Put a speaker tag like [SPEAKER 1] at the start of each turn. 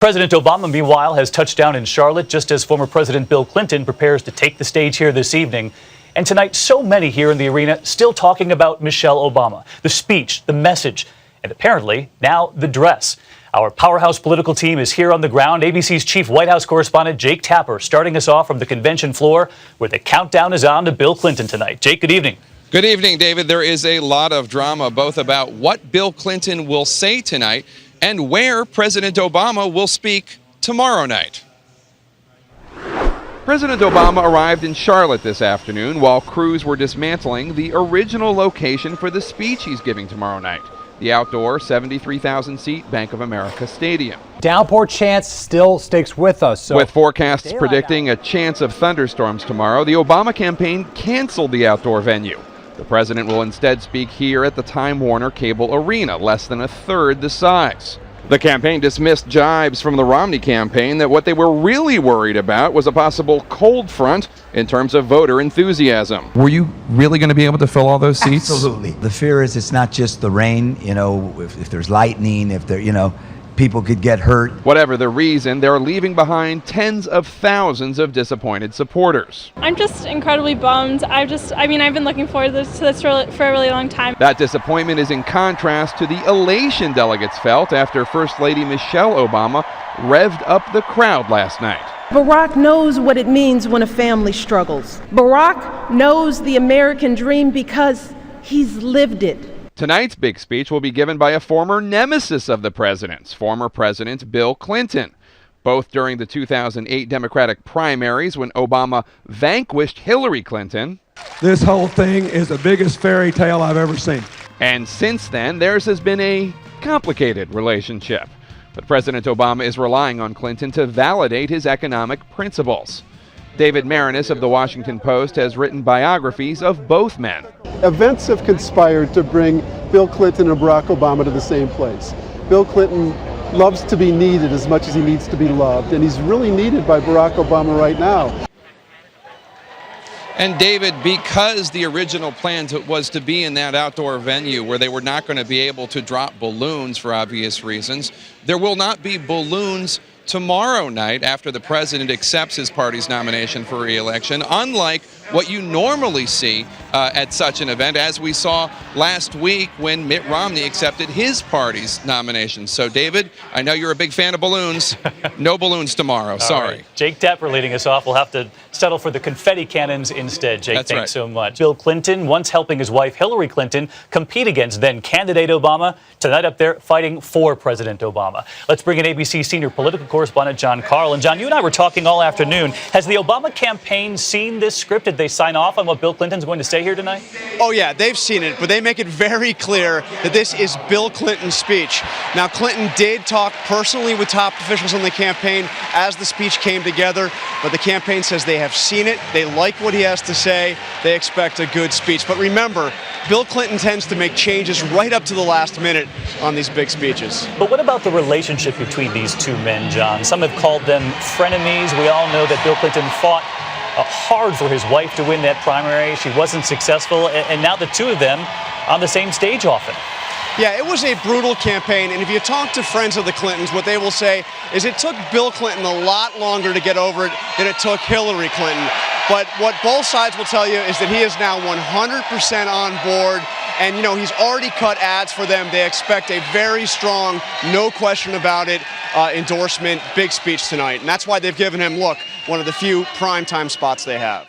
[SPEAKER 1] President Obama, meanwhile, has touched down in Charlotte just as former President Bill Clinton prepares to take the stage here this evening. And tonight, so many here in the arena still talking about Michelle Obama, the speech, the message, and apparently now the dress. Our powerhouse political team is here on the ground. ABC's chief White House correspondent Jake Tapper starting us off from the convention floor where the countdown is on to Bill Clinton tonight. Jake, good evening.
[SPEAKER 2] Good evening, David. There is a lot of drama both about what Bill Clinton will say tonight and where President Obama will speak tomorrow night. President Obama arrived in Charlotte this afternoon while crews were dismantling the original location for the speech he's giving tomorrow night, the outdoor 73,000-seat Bank of America Stadium.
[SPEAKER 3] Downpour chance still sticks with us.
[SPEAKER 2] With forecasts predicting a chance of thunderstorms tomorrow, the Obama campaign canceled the outdoor venue. The president will instead speak here at the Time Warner Cable Arena, less than a third the size. The campaign dismissed jibes from the Romney campaign that what they were really worried about was a possible cold front in terms of voter enthusiasm. Were you really going to be able to fill all those seats?
[SPEAKER 4] Absolutely. The fear is it's not just the rain, if there's lightning, if there, people could get hurt.
[SPEAKER 2] Whatever the reason, they're leaving behind tens of thousands of disappointed supporters.
[SPEAKER 5] I'm just incredibly bummed. I've been looking forward to this for a really long time.
[SPEAKER 2] That disappointment is in contrast to the elation delegates felt after First Lady Michelle Obama revved up the crowd last night.
[SPEAKER 6] Barack knows what it means when a family struggles. Barack knows the American dream because he's lived it.
[SPEAKER 2] Tonight's big speech will be given by a former nemesis of the president's, former President Bill Clinton. Both during the 2008 Democratic primaries when Obama vanquished Hillary Clinton.
[SPEAKER 7] This whole thing is the biggest fairy tale I've ever seen.
[SPEAKER 2] And since then, theirs has been a complicated relationship. But President Obama is relying on Clinton to validate his economic principles. David Marinis of The Washington Post has written biographies of both men.
[SPEAKER 8] Events have conspired to bring Bill Clinton and Barack Obama to the same place. Bill Clinton loves to be needed as much as he needs to be loved, and he's really needed by Barack Obama right now.
[SPEAKER 2] And David, because the original plan was to be in that outdoor venue where they were not going to be able to drop balloons for obvious reasons, there will not be balloons tomorrow night after the president accepts his party's nomination for re-election, unlike what you normally see at such an event, as we saw last week when Mitt Romney accepted his party's nomination. So, David, I know you're a big fan of balloons. No balloons tomorrow. Sorry.
[SPEAKER 1] Right. Jake Tapper leading us off. We'll have to settle for the confetti cannons instead. Jake,
[SPEAKER 2] That's
[SPEAKER 1] thanks
[SPEAKER 2] right.
[SPEAKER 1] so much. Bill Clinton, once helping his wife Hillary Clinton compete against then-candidate Obama, tonight up there fighting for President Obama. Let's bring in ABC senior political correspondent John Carl. And John, you and I were talking all afternoon. Has the Obama campaign seen this script? Did they sign off on what Bill Clinton's going to say here tonight?
[SPEAKER 9] Oh, yeah, they've seen it, but they make it very clear that this is Bill Clinton's speech. Now, Clinton did talk personally with top officials in the campaign as the speech came together, but the campaign says they have seen it, they like what he has to say, they expect a good speech. But remember, Bill Clinton tends to make changes right up to the last minute on these big speeches.
[SPEAKER 1] But what about the relationship between these two men, John? Some have called them frenemies. We all know that Bill Clinton fought hard for his wife to win that primary. She wasn't successful, and now the two of them on the same stage often.
[SPEAKER 9] Yeah, it was a brutal campaign, and if you talk to friends of the Clintons, what they will say is it took Bill Clinton a lot longer to get over it than it took Hillary Clinton. But what both sides will tell you is that he is now 100% on board, and he's already cut ads for them. They expect a very strong, no question about it, endorsement, big speech tonight. And that's why they've given him, look, one of the few primetime spots they have.